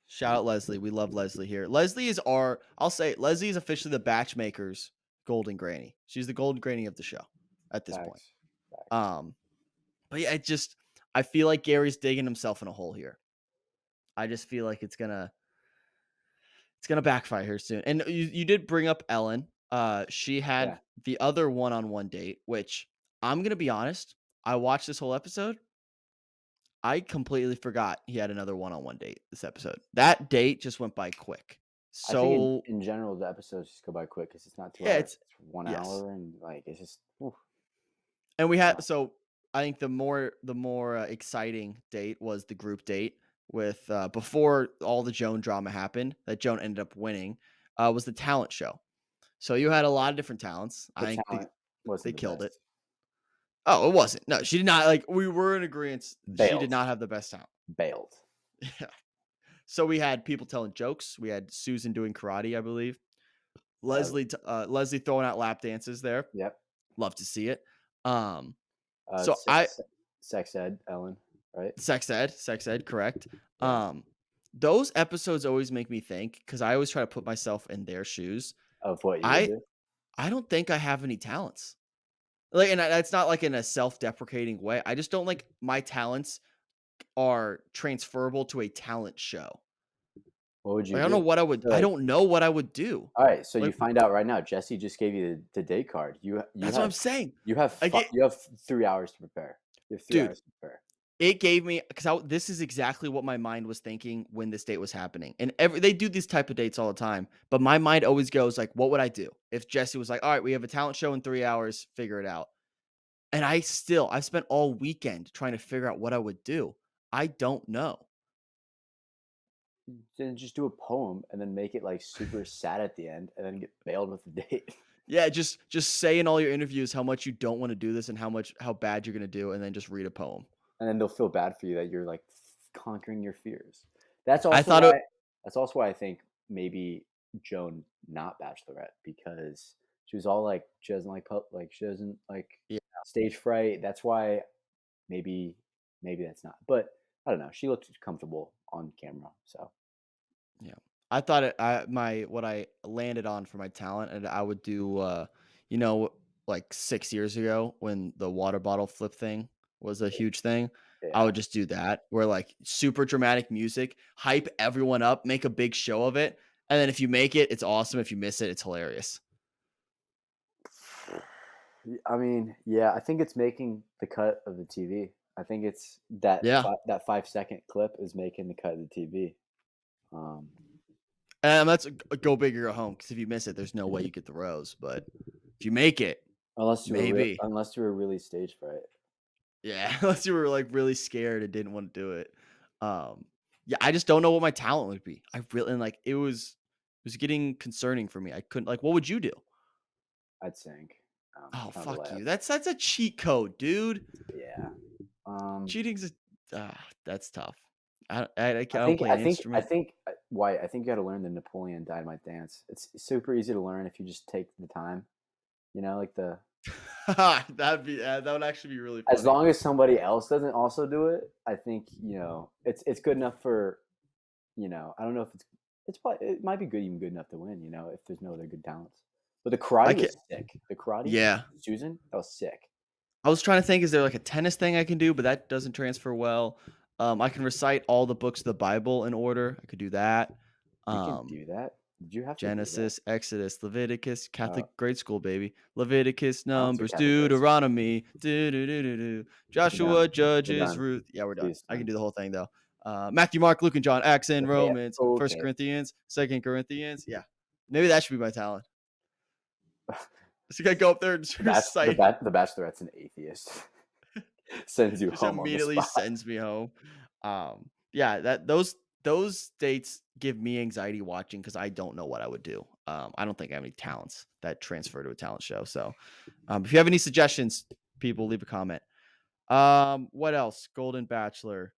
Shout out Leslie. We love Leslie here. Leslie is Leslie is officially the BachMakers Golden Granny. She's the Golden Granny of the show at this point. Facts. But yeah, I feel like Gary's digging himself in a hole here. I just feel like it's gonna backfire here soon. And you did bring up Ellen. She had the other one-on-one date, which I'm gonna be honest. I watched this whole episode. I completely forgot he had another one-on-one date this episode. That date just went by quick. I think So in general the episodes just go by quick because it's not 2 yeah, hours. it's It's 1 yes. hour, and like it's just. Oof. And we had I think the more exciting date was the group date with before all the Joan drama happened that Joan ended up winning was the talent show. So you had a lot of different talents. I think they killed it. Oh, it wasn't. No, she did not. Like we were in agreement. She did not have the best talent. Bailed. Yeah. So we had people telling jokes. We had Susan doing karate, I believe. Leslie throwing out lap dances there. Yep. Love to see it. So sex ed, Ellen, right? Sex ed, correct. Yeah. Those episodes always make me think because I always try to put myself in their shoes. Of what you would do. I don't think I have any talents. Like, and that's not like in a self-deprecating way. I just don't like my talents are transferable to a talent show. What would Like, you I don't know do? what So, I like, don't know what I would do. all right, so you Like, find out right now. Jesse just gave you the date card. that's what I'm saying. I get, You have 3 hours to prepare. You have three dude, hours to prepare. it gave me because this is exactly what my mind was thinking when this date was happening. And they do these type of dates all the time, but my mind always goes like, what would I do if Jesse was like, all right, we have a talent show in 3 hours, figure it out. And I spent all weekend trying to figure out what I would do. I don't know. Then just do a poem and then make it like super sad at the end, and then get bailed with the date. Yeah, just say in all your interviews how much you don't want to do this and how bad you're gonna do, and then just read a poem. And then they'll feel bad for you that you're like conquering your fears. That's I also thought it why. That's also why I think maybe Joan not Bachelorette, because she was all like she doesn't like she doesn't like yeah, stage fright. That's why maybe that's not. But I don't know. She looked comfortable on camera, so yeah. I thought what I landed on for my talent, and I would do you know, like 6 years ago when the water bottle flip thing was a huge thing. I yeah. would just do that where like super dramatic music, hype everyone up, make a big show of it, and then if you make it, it's awesome. If you miss it, it's hilarious. I mean, yeah, I think it's making the cut of the TV. I think it's Yeah. that 5 second clip is making the cut of the TV. Um, And that's a go big or go home because if you miss it, there's no way you get the rose. But if you make it, maybe. unless you were really stage fright. Yeah, unless you were like really scared and didn't want to do it. Yeah, I just don't know what my talent would be. I really and like it was getting concerning for me. I couldn't like what would you do? I'd sing. Oh Kind of fuck laugh. you. That's a cheat code, dude. Yeah. Cheating's a that's tough. I don't play I an think instrument. why I think you got to learn the Napoleon Dynamite dance. It's super easy to learn if you just take the time. You know, like the That would actually be really as funny. long as somebody else doesn't also do it, I think it's good enough for I don't know if it's probably it might be good even good enough to win. If there's no other good talents. But the I karate can was sick. The karate, yeah. Susan, that was sick. I was trying to think, is there like a tennis thing I can do, but that doesn't transfer well. I can recite all the books of the Bible in order. I could do that. You can Um, do that. Did you have to do that? Genesis, Exodus, Leviticus, Uh, Catholic grade school, baby. Leviticus, I went to Numbers, Catholic grade school. Deuteronomy, do. We're done. Joshua, We're Judges, done. Ruth. Yeah, we're done. Please I can done. do the whole thing though. Matthew, Mark, Luke, and John, Acts and Okay. Romans, First Okay. Corinthians, Second Corinthians. Yeah, maybe that should be my talent. So you gotta go up there and just recite. The Bachelorette's an atheist. Sends you Just home on the immediately spot. sends me home. Yeah, those dates give me anxiety watching because I don't know what I would do. I don't think I have any talents that transfer to a talent show. So, if you have any suggestions, people leave a comment. What else? Golden Bachelor.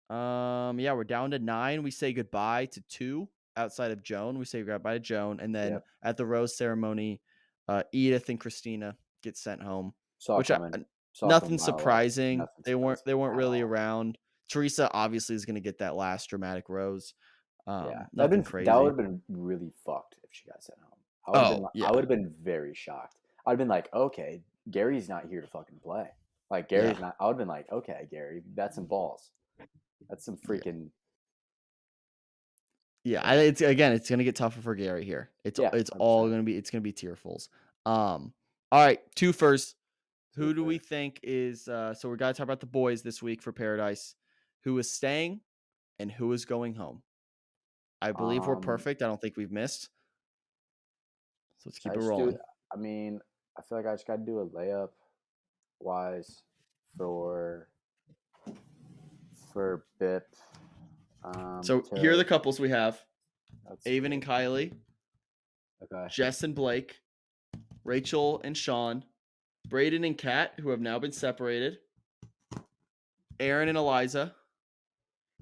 Yeah, we're down to 9. We say goodbye to 2 outside of Joan. We say goodbye to Joan, and then Yep. at the rose ceremony, Edith and Christina get sent home, Saw it which coming. Saw it from nothing a mile away. surprising. Nothing They weren't surprising at really all. around. Teresa obviously is going to get that last dramatic rose. Yeah, Nothing that would crazy. have been really fucked if she got sent home. Oh I yeah, would have been very shocked. I'd been like, okay, Gary's not here to fucking play. Like yeah, Gary's not. I would have been like, okay, Gary, that's some balls. That's some yeah, freaking yeah. yeah, It's again, it's going to get tougher for Gerry here. yeah, It's all 100%. going to be tearfuls. All right, two first. Two Who do we first. think is so we got to talk about the boys this week for Paradise. Who is staying and who is going home? I believe we're Um, perfect. I don't think we've missed. So let's should I keep it just do? rolling. I mean, I feel like I just got to do a layup wise for BIP. So here are To the couples we have: let's Avon see. and Kylie, Okay. Jess and Blake, Rachel and Sean, Braden and Kat, who have now been separated, Aaron and Eliza,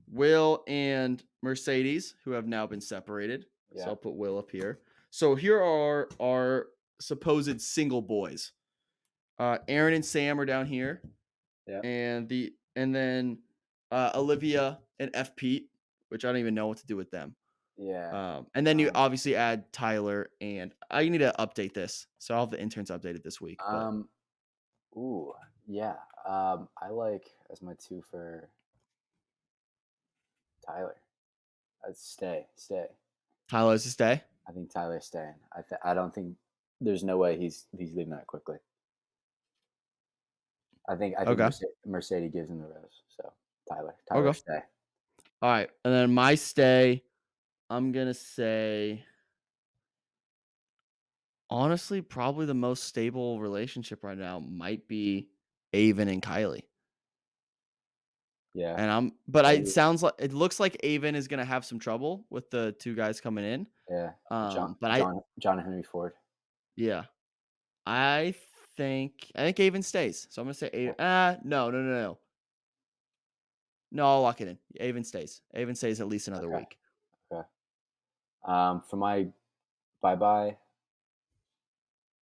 Will and Mercedes, who have now been separated. So Yeah. I'll put Will up here. So here are our supposed single boys. Aaron and Sam are down here, Yeah. and then Olivia and F Pete, which I don't even know what to do with them. Yeah. And then you obviously add Tyler, and I need to update this. So I'll have the interns updated this week. But Ooh, yeah. I like as my two for Tyler. I'd stay. Tyler's to stay. I think Tyler's staying. I don't think there's no way he's leaving that quickly. I think Okay. Mercedes gives him the rose. So Tyler Okay. stay. All right. And then my stay, I'm gonna say honestly, probably the most stable relationship right now might be Avon and Kylie. Yeah. And but Maybe. it looks like Avon is gonna have some trouble with the two guys coming in. Yeah. But John Henry Ford. yeah, I think Avon stays. So I'm gonna say Avon. No. No, I'll lock it in. Avon stays. Avon stays at least another Okay. week. Okay. For my bye,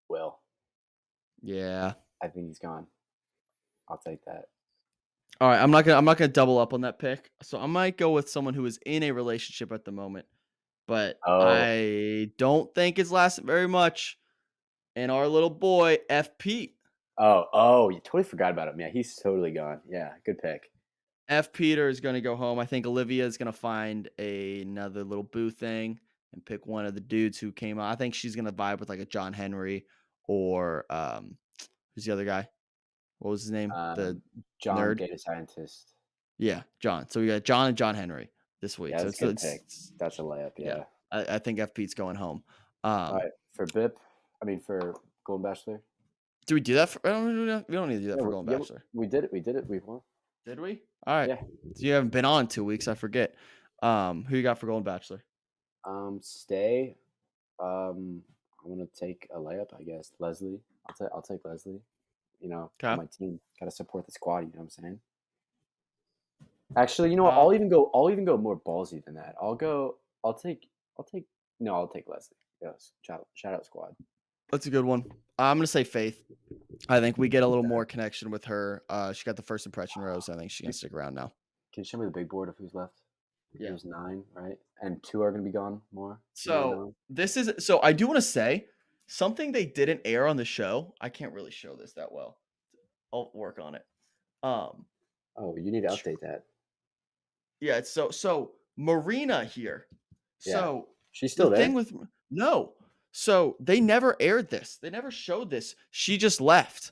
Will. Yeah. I think he's gone. I'll take that. All right. I'm not gonna double up on that pick. So I might go with someone who is in a relationship at the moment, but Oh, I don't think it's lasted very much. And our little boy F Pete. You totally forgot about him. Yeah, he's totally gone. Yeah, good pick. F. Peter is going to go home. I think Olivia is going to find another little boo thing and pick one of the dudes who came out. I think she's going to vibe with like a John Henry or who's the other guy? What was his name? The John, nerd. data scientist. Yeah, John. So we got John and John Henry this week. Yeah, So that's a good pick. That's a layup. yeah. Yeah. I think F. Pete's going home. All right, for BIP. I mean, for Golden Bachelor. Do we do that? I don't know. We don't need to do that Yeah, for Golden Bachelor. we did it. We did it. We won. Did we? All right. Yeah. So you haven't been on 2 weeks. I forget. Who you got for Golden Bachelor? Stay. I'm gonna take a layup, I guess. Leslie. I'll take Leslie. You know, on Okay. my team. Gotta support the squad. You know what I'm saying? Actually, you know what? I'll even go more ballsy than that. I'll take. No, I'll take Leslie. Yes. Shout out squad. That's a good one. I'm gonna say Faith. I think we get a little more connection with her. She got the first impression rose. I think she's gonna stick around now. Can you show me the big board of who's left? Yeah. There's 9, right? And 2 are gonna be gone more. So I do want to say something they didn't air on the show. I can't really show this that well. I'll work on it. Oh, you need to update that. Yeah. So Marina here. Yeah. So She's still there. Thing with no. So they never aired this. They never showed this. She just left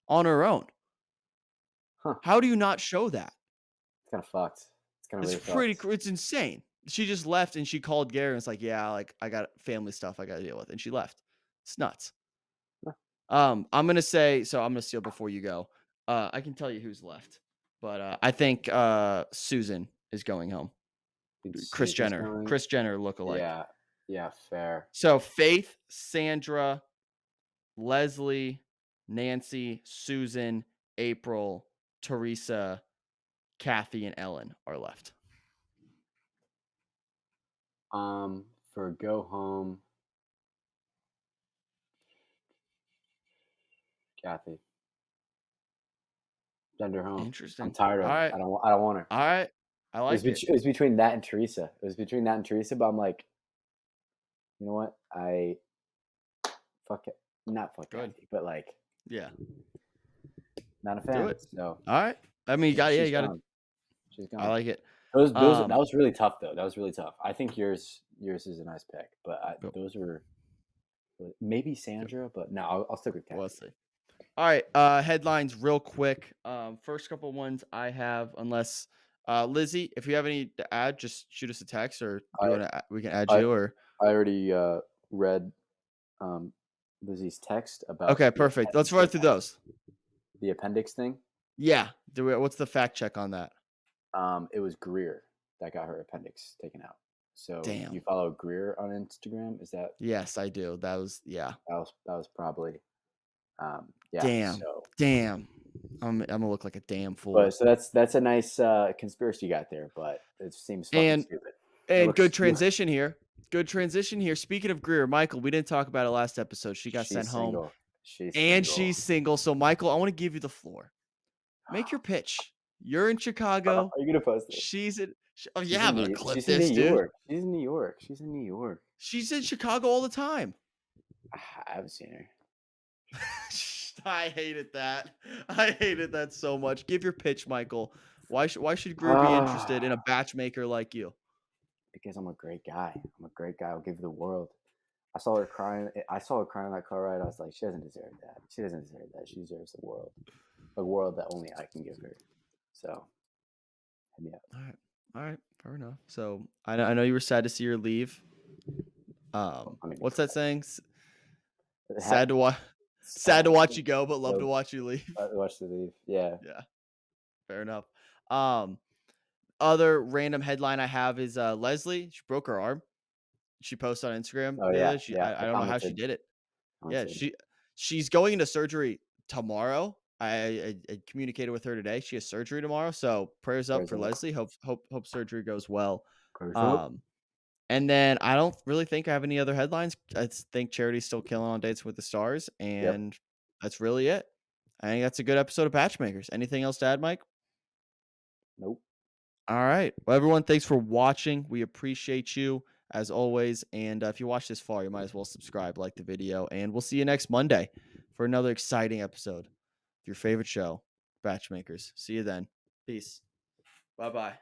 on her own. Huh. How do you not show that? It's kind of fucked. It's kind of It's pretty. It's insane. She just left and she called Gerry and it's like, yeah, like I got family stuff I got to deal with, and she left. It's nuts. Huh. I'm gonna say so. I'm gonna steal before you go. I can tell you who's left, but I think Susan is going home. Chris Jenner. Chris Jenner lookalike. Yeah, fair. So Faith, Sandra, Leslie, Nancy, Susan, April, Theresa, Kathy, and Ellen are left. For go home, Kathy. Send her home. Interesting. I'm tired of her. Right. I don't want her. All right. I like it. It was between that and Theresa. But I'm like, you know what? Not fuck Good. Kathy, but like, yeah, not a fan. Do it. So all right. I mean, you got to. She's gone. I like it. That was really tough though. That was really tough. I think yours is a nice pick, but those were maybe Sandra, but no, I'll stick with Kathy. We'll see. All right. Headlines real quick. First couple ones I have, unless Lizzie, if you have any to add, just shoot us a text, or we can add you. Or I already read Lizzie's text about. Okay, perfect. Let's run through those. The appendix thing. Yeah. What's the fact check on that? It was Greer that got her appendix taken out. So Damn. You follow Greer on Instagram? Is that? Yes, I do. That was That was probably. Yeah. Damn. I'm gonna look like a damn fool. But so that's a nice conspiracy you got there, but it seems fucking stupid. And good transition here. Good transition here. Speaking of Greer, Michael, we didn't talk about it last episode. She's sent home. She's single. So Michael, I want to give you the floor. Make your pitch. You're in Chicago. Are you gonna post it? She's in. Oh yeah, I'm gonna clip this, dude. She's in New York. She's in New York. She's in Chicago all the time. I haven't seen her. I hated that. I hated that so much. Give your pitch, Michael. Why should Greer be interested in a batchmaker like you? Because I'm a great guy. I'm a great guy. I'll give you the world. I saw her crying. I saw her crying on that car ride. I was like, she doesn't deserve that. She doesn't deserve that. She deserves the world, a world that only I can give her. So, hit me up. All right, fair enough. So I know you were sad to see her leave. I mean, What's that saying? it Sad to watch. Sad to watch you go, but love to watch you leave. watch the leave. Yeah. Yeah, fair enough. Other random headline I have is Leslie. She broke her arm. She posted on Instagram. Oh yeah. I don't know how she did it. Yeah, Commented. she's going into surgery tomorrow. I communicated with her today. She has surgery tomorrow, so prayers up Prayers for up. Leslie. Hope surgery goes well. Prayers up. And then I don't really think I have any other headlines. I think Charity's still killing on Dates with the Stars, and that's really it. I think that's a good episode of Batchmakers. Anything else to add, Mike? Nope. All right. Well, everyone, thanks for watching. We appreciate you as always. And if you watch this far, you might as well subscribe, like the video, and we'll see you next Monday for another exciting episode of your favorite show, Batchmakers. See you then. Peace. Bye-bye.